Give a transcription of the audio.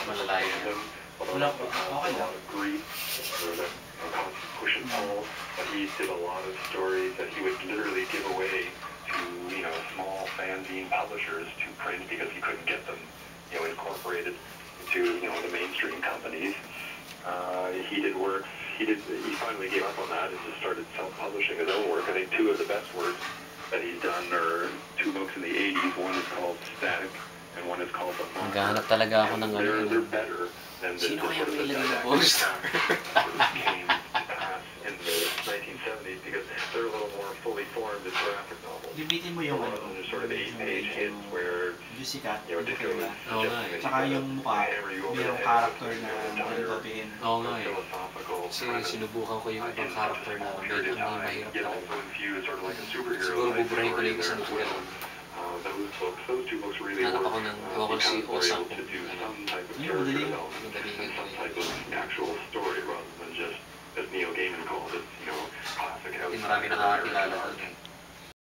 malalayo yan. Wala po. Okay lang. Push and pull, but he did a lot of stories that he would literally give away to, small fanzine publishers to print because he couldn't get them, incorporated into, the mainstream companies. He did works. He finally gave up on that and just started self-publishing his own work. I think two of the best works that he's done are two books in the 80s. One is called Static, and one is called The Monster. Naghahanap talaga ako ng They're better than the sino kaya sort of may the ilan na didactic poster? that came to pass in the 1970s because they're a little more fully formed as graphic novels. Libitin mo yung Rather than sort of 8-page hits where yung sikat, Disco is Oo nga eh. tsaka yung mukha, mayroong character na ganun sabihin. Oo nga eh. philosophical Kasi sinubukan ko yung ibang character na medyo mahirap yet talaga. also infused sort of like a superhero. Siguro buburay ko lang yung isang ganun. Those two books really Hanap work. ako ng ewan ko si Osang To do some type of Yung character madaling. development Madalingan and ko some yun. type of actual story rather than just, as Neil Gaiman called it, classic house. Hindi marami nakakakilala doon.